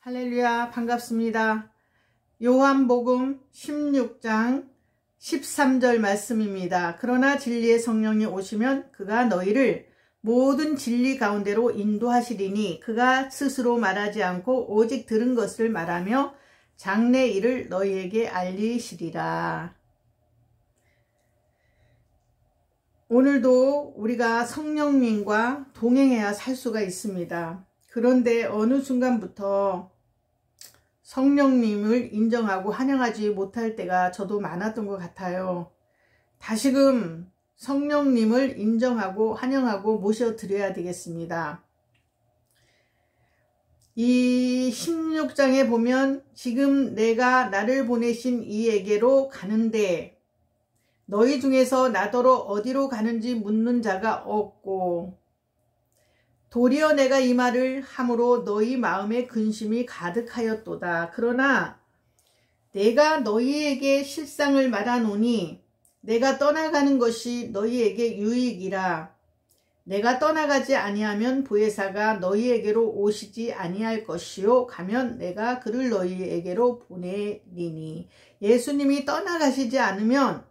할렐루야, 반갑습니다. 요한복음 16장 13절 말씀입니다. 그러나 진리의 성령이 오시면 그가 너희를 모든 진리 가운데로 인도하시리니 그가 스스로 말하지 않고 오직 들은 것을 말하며 장래 일을 너희에게 알리시리라. 오늘도 우리가 성령님과 동행해야 살 수가 있습니다. 그런데 어느 순간부터 성령님을 인정하고 환영하지 못할 때가 저도 많았던 것 같아요. 다시금 성령님을 인정하고 환영하고 모셔드려야 되겠습니다. 이 16장에 보면 지금 내가 나를 보내신 이에게로 가는데 너희 중에서 나더러 어디로 가는지 묻는 자가 없고 도리어 내가 이 말을 함으로 너희 마음에 근심이 가득하였도다. 그러나 내가 너희에게 실상을 말하노니 내가 떠나가는 것이 너희에게 유익이라. 내가 떠나가지 아니하면 보혜사가 너희에게로 오시지 아니할 것이요 가면 내가 그를 너희에게로 보내리니. 예수님이 떠나가시지 않으면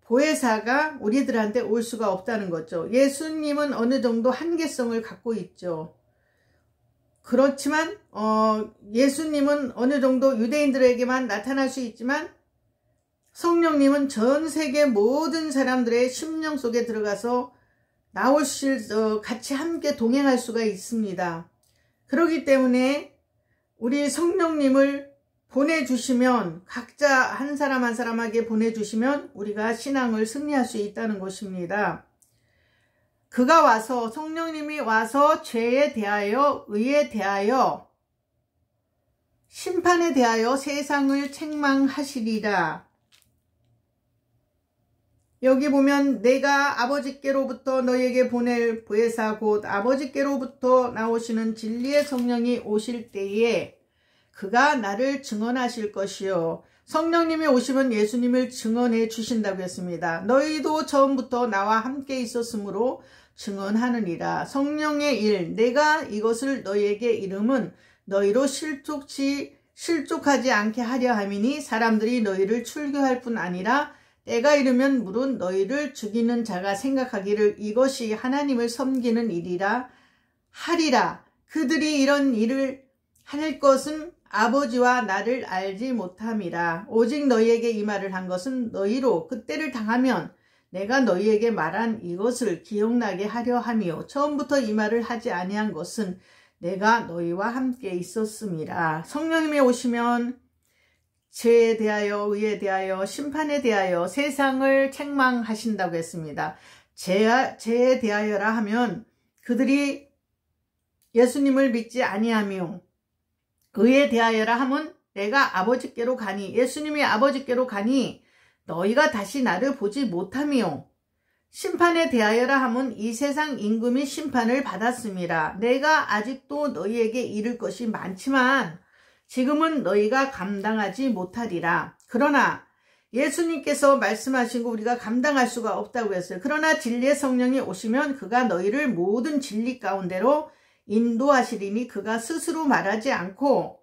보혜사가 우리들한테 올 수가 없다는 거죠. 예수님은 어느 정도 한계성을 갖고 있죠. 그렇지만 예수님은 어느 정도 유대인들에게만 나타날 수 있지만 성령님은 전 세계 모든 사람들의 심령 속에 들어가서 같이 함께 동행할 수가 있습니다. 그렇기 때문에 우리 성령님을 보내주시면 각자 한 사람 한 사람에게 보내주시면 우리가 신앙을 승리할 수 있다는 것입니다. 그가 와서 성령님이 와서 죄에 대하여 의에 대하여 심판에 대하여 세상을 책망하시리라. 여기 보면 내가 아버지께로부터 너희에게 보낼 보혜사 곧 아버지께로부터 나오시는 진리의 성령이 오실 때에 그가 나를 증언하실 것이요. 성령님이 오시면 예수님을 증언해 주신다고 했습니다. 너희도 처음부터 나와 함께 있었으므로 증언하느니라. 성령의 일, 내가 이것을 너희에게 이름은 너희로 실족하지 않게 하려 함이니 사람들이 너희를 출교할 뿐 아니라 때가 이르면 물은 너희를 죽이는 자가 생각하기를 이것이 하나님을 섬기는 일이라 하리라. 그들이 이런 일을 할 것은 아버지와 나를 알지 못함이라. 오직 너희에게 이 말을 한 것은 너희로 그때를 당하면 내가 너희에게 말한 이것을 기억나게 하려 함이요. 처음부터 이 말을 하지 아니한 것은 내가 너희와 함께 있었음이라. 성령님이 오시면 죄에 대하여 의에 대하여 심판에 대하여 세상을 책망하신다고 했습니다. 죄에 대하여라 하면 그들이 예수님을 믿지 아니하며 의에 대하여라 하면 내가 아버지께로 가니 예수님이 아버지께로 가니 너희가 다시 나를 보지 못하며 심판에 대하여라 하면 이 세상 임금이 심판을 받았음이라. 내가 아직도 너희에게 이를 것이 많지만 지금은 너희가 감당하지 못하리라. 그러나 예수님께서 말씀하신 거 우리가 감당할 수가 없다고 했어요. 그러나 진리의 성령이 오시면 그가 너희를 모든 진리 가운데로 인도하시리니 그가 스스로 말하지 않고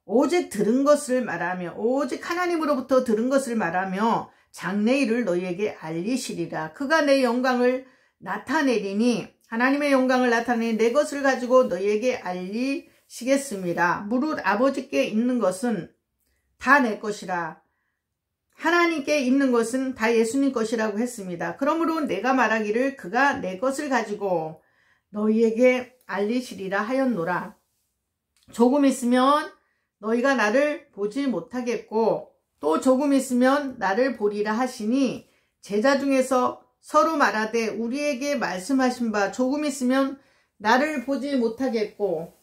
오직 들은 것을 말하며 오직 하나님으로부터 들은 것을 말하며 장래 일을 너희에게 알리시리라. 그가 내 영광을 나타내리니 하나님의 영광을 나타내니 내 것을 가지고 너희에게 알리시겠습니다. 무릇 아버지께 있는 것은 다 내 것이라 하나님께 있는 것은 다 예수님 것이라고 했습니다. 그러므로 내가 말하기를 그가 내 것을 가지고 너희에게 알리시리라 하였노라. 조금 있으면 너희가 나를 보지 못하겠고 또 조금 있으면 나를 보리라 하시니 제자 중에서 서로 말하되 우리에게 말씀하신 바 조금 있으면 나를 보지 못하겠고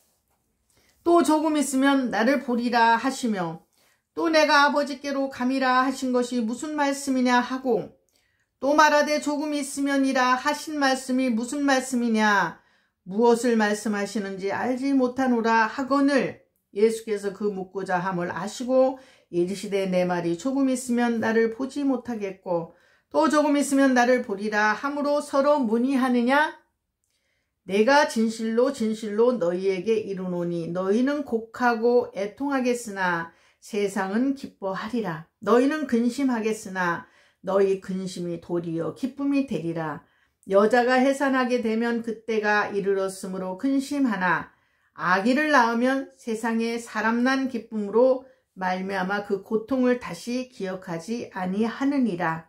또 조금 있으면 나를 보리라 하시며 또 내가 아버지께로 감이라 하신 것이 무슨 말씀이냐 하고 또 말하되 조금 있으면이라 하신 말씀이 무슨 말씀이냐 무엇을 말씀하시는지 알지 못하노라 하거늘 예수께서 그 묻고자 함을 아시고 이르시되 내 말이 조금 있으면 나를 보지 못하겠고 또 조금 있으면 나를 보리라 함으로 서로 문의하느냐 내가 진실로 진실로 너희에게 이르노니 너희는 곡하고 애통하겠으나 세상은 기뻐하리라. 너희는 근심하겠으나 너희 근심이 도리어 기쁨이 되리라. 여자가 해산하게 되면 그때가 이르렀으므로 근심하나 아기를 낳으면 세상에 사람 난 기쁨으로 말미암아 그 고통을 다시 기억하지 아니하느니라.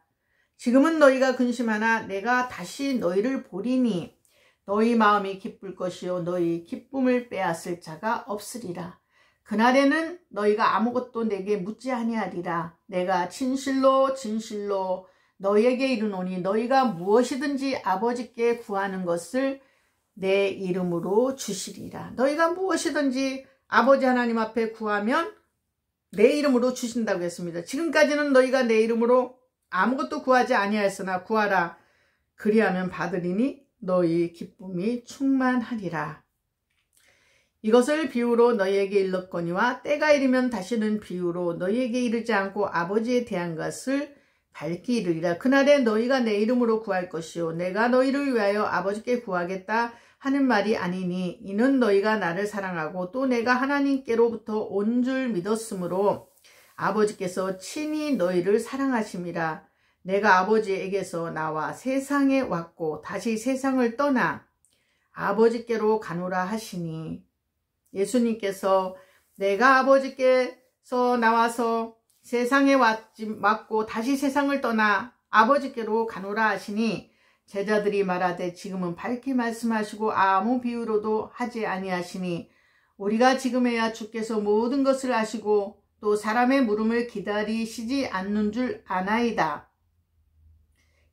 지금은 너희가 근심하나 내가 다시 너희를 보리니 너희 마음이 기쁠 것이요 너희 기쁨을 빼앗을 자가 없으리라. 그날에는 너희가 아무것도 내게 묻지 아니하리라. 내가 진실로 진실로 너희에게 이르노니 너희가 무엇이든지 아버지께 구하는 것을 내 이름으로 주시리라. 너희가 무엇이든지 아버지 하나님 앞에 구하면 내 이름으로 주신다고 했습니다. 지금까지는 너희가 내 이름으로 아무것도 구하지 아니하였으나 구하라. 그리하면 받으리니 너희 기쁨이 충만하리라. 이것을 비유로 너희에게 일렀거니와 때가 이르면 다시는 비유로 너희에게 이르지 않고 아버지에 대한 것을 밝히 이르리라. 그날에 너희가 내 이름으로 구할 것이요 내가 너희를 위하여 아버지께 구하겠다 하는 말이 아니니 이는 너희가 나를 사랑하고 또 내가 하나님께로부터 온 줄 믿었으므로 아버지께서 친히 너희를 사랑하심이라. 내가 아버지에게서 나와 세상에 왔고 다시 세상을 떠나 아버지께로 가노라 하시니 예수님께서 내가 아버지께서 나와서 세상에 왔고 다시 세상을 떠나 아버지께로 가노라 하시니 제자들이 말하되 지금은 밝히 말씀하시고 아무 비유로도 하지 아니하시니 우리가 지금에야 주께서 모든 것을 아시고 또 사람의 물음을 기다리시지 않는 줄 아나이다.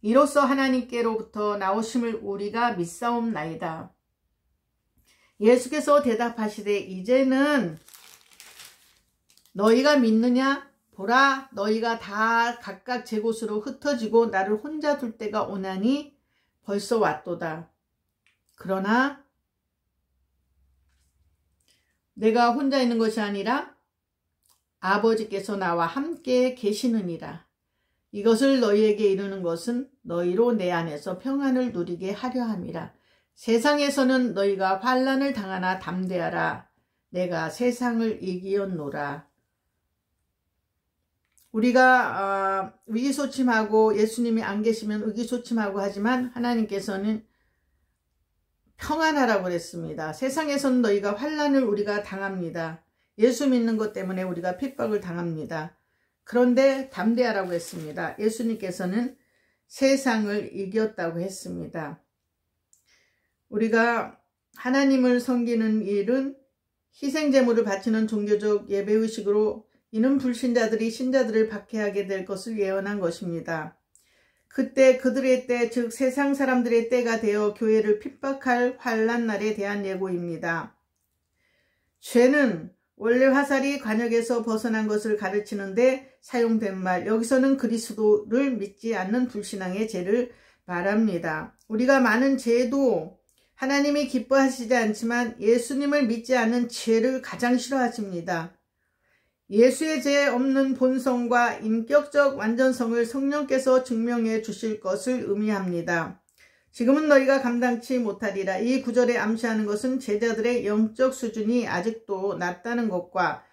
이로써 하나님께로부터 나오심을 우리가 믿사옵나이다. 예수께서 대답하시되 이제는 너희가 믿느냐? 보라 너희가 다 각각 제 곳으로 흩어지고 나를 혼자 둘 때가 오나니 벌써 왔도다. 그러나 내가 혼자 있는 것이 아니라 아버지께서 나와 함께 계시느니라. 이것을 너희에게 이르는 것은 너희로 내 안에서 평안을 누리게 하려 함이라. 세상에서는 너희가 환난을 당하나 담대하라. 내가 세상을 이기었노라. 우리가 위기소침하고 예수님이 안 계시면 위기소침하고 하지만 하나님께서는 평안하라고 그랬습니다. 세상에서는 너희가 환난을 우리가 당합니다. 예수 믿는 것 때문에 우리가 핍박을 당합니다. 그런데 담대하라고 했습니다. 예수님께서는 세상을 이겼다고 했습니다. 우리가 하나님을 섬기는 일은 희생제물을 바치는 종교적 예배의식으로 이는 불신자들이 신자들을 박해하게 될 것을 예언한 것입니다. 그때 그들의 때, 즉 세상 사람들의 때가 되어 교회를 핍박할 환난 날에 대한 예고입니다. 죄는 원래 화살이 관역에서 벗어난 것을 가르치는데 사용된 말, 여기서는 그리스도를 믿지 않는 불신앙의 죄를 말합니다. 우리가 많은 죄도 하나님이 기뻐하시지 않지만 예수님을 믿지 않는 죄를 가장 싫어하십니다. 예수의 죄 없는 본성과 인격적 완전성을 성령께서 증명해 주실 것을 의미합니다. 지금은 너희가 감당치 못하리라. 이 구절에 암시하는 것은 제자들의 영적 수준이 아직도 낮다는 것과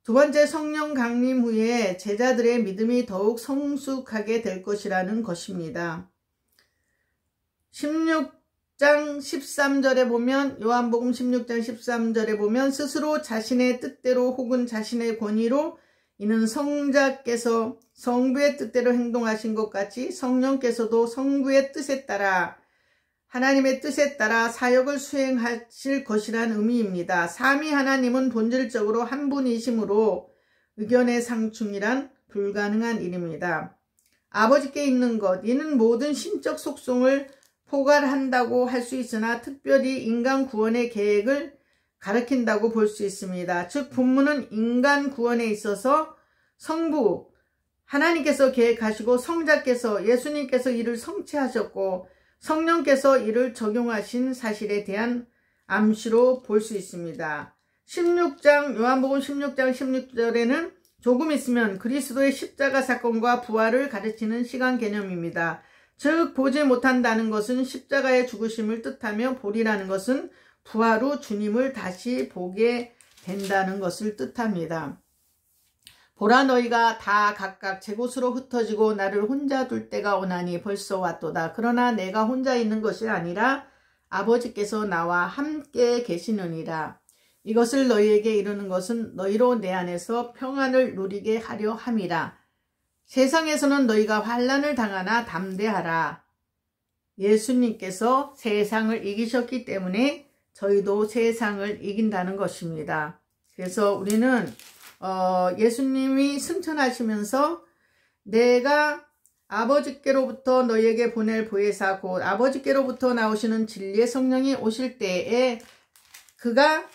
두 번째 성령 강림 후에 제자들의 믿음이 더욱 성숙하게 될 것이라는 것입니다. 16장 13절에 보면 요한복음 16장 13절에 보면 스스로 자신의 뜻대로 혹은 자신의 권위로 이는 성자께서 성부의 뜻대로 행동하신 것 같이 성령께서도 성부의 뜻에 따라 하나님의 뜻에 따라 사역을 수행하실 것이란 의미입니다. 삼위 하나님은 본질적으로 한 분이시므로 의견의 상충이란 불가능한 일입니다. 아버지께 있는 것, 이는 모든 신적 속성을 포괄한다고 할 수 있으나 특별히 인간 구원의 계획을 가리킨다고 볼 수 있습니다. 즉 본문은 인간 구원에 있어서 성부, 하나님께서 계획하시고 성자께서 예수님께서 이를 성취하셨고 성령께서 이를 적용하신 사실에 대한 암시로 볼 수 있습니다. 16장 요한복음 16장 16절에는 조금 있으면 그리스도의 십자가 사건과 부활을 가르치는 시간 개념입니다. 즉 보지 못한다는 것은 십자가의 죽으심을 뜻하며 보리라는 것은 부활 후 주님을 다시 보게 된다는 것을 뜻합니다. 보라 너희가 다 각각 제 곳으로 흩어지고 나를 혼자 둘 때가 오나니 벌써 왔도다. 그러나 내가 혼자 있는 것이 아니라 아버지께서 나와 함께 계시느니라. 이것을 너희에게 이루는 것은 너희로 내 안에서 평안을 누리게 하려 함이라. 세상에서는 너희가 환난을 당하나 담대하라. 예수님께서 세상을 이기셨기 때문에 저희도 세상을 이긴다는 것입니다. 그래서 우리는 예수님이 승천하시면서 내가 아버지께로부터 너희에게 보낼 보혜사 곧 아버지께로부터 나오시는 진리의 성령이 오실 때에 그가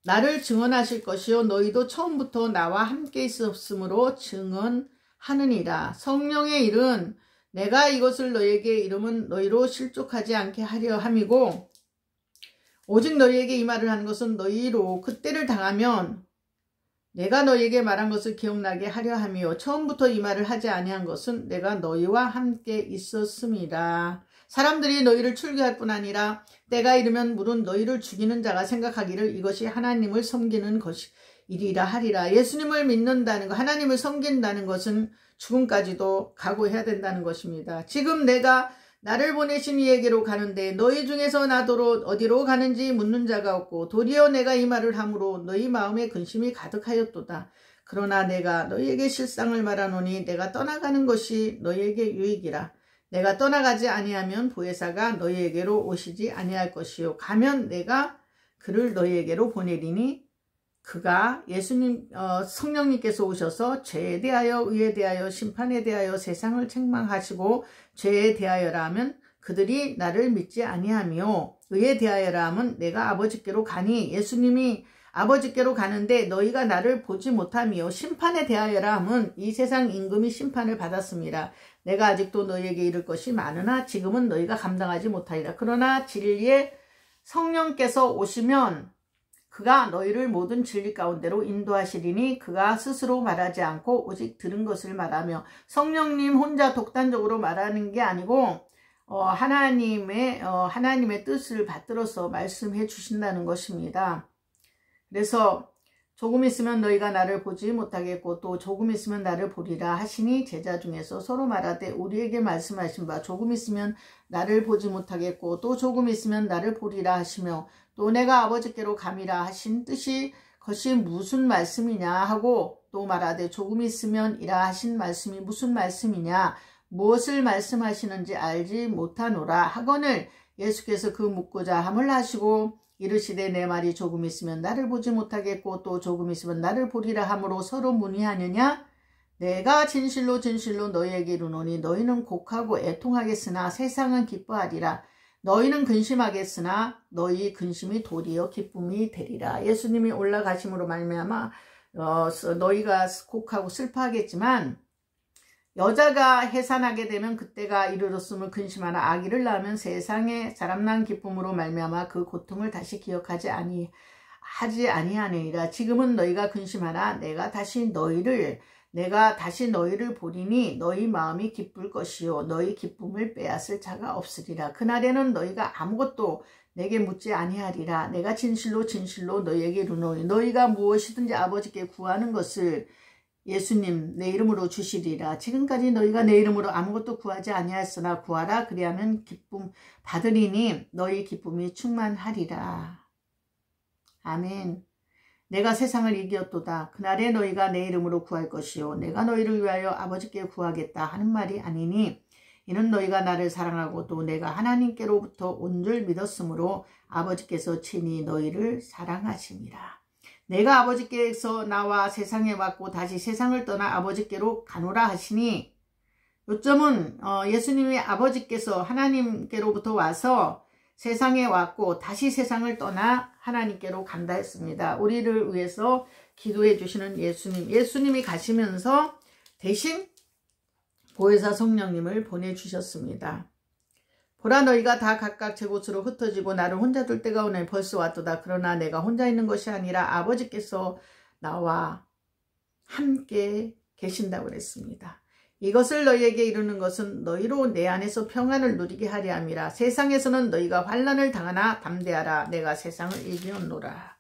나를 증언하실 것이요 너희도 처음부터 나와 함께 있었으므로 증언하느니라. 성령의 일은 내가 이것을 너희에게 이름은 너희로 실족하지 않게 하려 함이고 오직 너희에게 이 말을 하는 것은 너희로 그때를 당하면 내가 너희에게 말한 것을 기억나게 하려 함이요 처음부터 이 말을 하지 아니한 것은 내가 너희와 함께 있었음이라. 사람들이 너희를 출교할 뿐 아니라 때가 이르면 물은 너희를 죽이는 자가 생각하기를 이것이 하나님을 섬기는 것이리라 하리라. 예수님을 믿는다는 것, 하나님을 섬긴다는 것은 죽음까지도 각오해야 된다는 것입니다. 지금 내가 나를 보내신 이에게로 가는데 너희 중에서 나더러 어디로 가는지 묻는 자가 없고 도리어 내가 이 말을 함으로 너희 마음에 근심이 가득하였도다. 그러나 내가 너희에게 실상을 말하노니 내가 떠나가는 것이 너희에게 유익이라. 내가 떠나가지 아니하면 보혜사가 너희에게로 오시지 아니할 것이요 가면 내가 그를 너희에게로 보내리니 그가 예수님 성령님께서 오셔서 죄에 대하여 의에 대하여 심판에 대하여 세상을 책망하시고 죄에 대하여라 하면 그들이 나를 믿지 아니하며 의에 대하여라 하면 내가 아버지께로 가니 예수님이 아버지께로 가는데 너희가 나를 보지 못하며 심판에 대하여라 하면 이 세상 임금이 심판을 받았습니다. 내가 아직도 너희에게 이를 것이 많으나 지금은 너희가 감당하지 못하리라. 그러나 진리의 성령께서 오시면 그가 너희를 모든 진리 가운데로 인도하시리니 그가 스스로 말하지 않고 오직 들은 것을 말하며 성령님 혼자 독단적으로 말하는 게 아니고 하나님의 뜻을 받들어서 말씀해 주신다는 것입니다. 그래서 조금 있으면 너희가 나를 보지 못하겠고 또 조금 있으면 나를 보리라 하시니 제자 중에서 서로 말하되 우리에게 말씀하신 바 조금 있으면 나를 보지 못하겠고 또 조금 있으면 나를 보리라 하시며 또 내가 아버지께로 감이라 하신 뜻이 그것이 무슨 말씀이냐 하고 또 말하되 조금 있으면 이라 하신 말씀이 무슨 말씀이냐 무엇을 말씀하시는지 알지 못하노라 하거늘 예수께서 그 묻고자 함을 하시고 이르시되 내 말이 조금 있으면 나를 보지 못하겠고 또 조금 있으면 나를 보리라 함으로 서로 문의하느냐 내가 진실로 진실로 너희에게 이르노니 너희는 곡하고 애통하겠으나 세상은 기뻐하리라. 너희는 근심하겠으나 너희 근심이 도리어 기쁨이 되리라. 예수님이 올라가심으로 말미암아 너희가 곡하고 슬퍼하겠지만 여자가 해산하게 되면 그때가 이르렀음을 근심하나 아기를 낳으면 세상에 자람난 기쁨으로 말미암아 그 고통을 다시 기억하지 아니하느니라. 지금은 너희가 근심하나 내가 다시 너희를 보리니 너희 마음이 기쁠 것이요 너희 기쁨을 빼앗을 자가 없으리라. 그날에는 너희가 아무것도 내게 묻지 아니하리라. 내가 진실로 진실로 너희에게 이르노니 너희가 무엇이든지 아버지께 구하는 것을 예수님 내 이름으로 주시리라. 지금까지 너희가 내 이름으로 아무것도 구하지 아니하였으나 구하라. 그리하면 기쁨 받으리니 너희 기쁨이 충만하리라. 아멘. 내가 세상을 이기었도다. 그날에 너희가 내 이름으로 구할 것이요 내가 너희를 위하여 아버지께 구하겠다 하는 말이 아니니 이는 너희가 나를 사랑하고 또 내가 하나님께로부터 온 줄 믿었으므로 아버지께서 친히 너희를 사랑하심이라. 내가 아버지께서 나와 세상에 왔고 다시 세상을 떠나 아버지께로 가노라 하시니 요점은 예수님이 아버지께서 하나님께로부터 와서 세상에 왔고 다시 세상을 떠나 하나님께로 간다 했습니다. 우리를 위해서 기도해 주시는 예수님이 가시면서 대신 보혜사 성령님을 보내주셨습니다. 보라 너희가 다 각각 제 곳으로 흩어지고 나를 혼자 둘 때가 오늘 벌써 왔도다. 그러나 내가 혼자 있는 것이 아니라 아버지께서 나와 함께 계신다고 그랬습니다. 이것을 너희에게 이루는 것은 너희로 내 안에서 평안을 누리게 하려 함이라. 세상에서는 너희가 환난을 당하나 담대하라. 내가 세상을 이기었노라.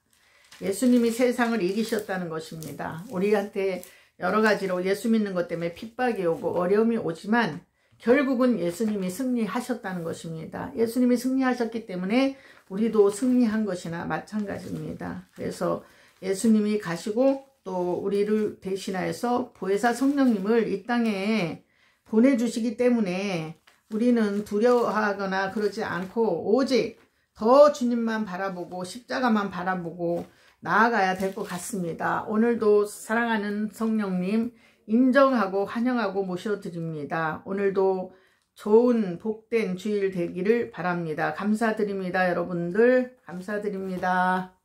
예수님이 세상을 이기셨다는 것입니다. 우리한테 여러 가지로 예수 믿는 것 때문에 핍박이 오고 어려움이 오지만 결국은 예수님이 승리하셨다는 것입니다. 예수님이 승리하셨기 때문에 우리도 승리한 것이나 마찬가지입니다. 그래서 예수님이 가시고 또 우리를 대신하여서 보혜사 성령님을 이 땅에 보내주시기 때문에 우리는 두려워하거나 그러지 않고 오직 더 주님만 바라보고 십자가만 바라보고 나아가야 될 것 같습니다. 오늘도 사랑하는 성령님 인정하고 환영하고 모셔드립니다. 오늘도 좋은 복된 주일 되기를 바랍니다. 감사드립니다. 여러분들 감사드립니다.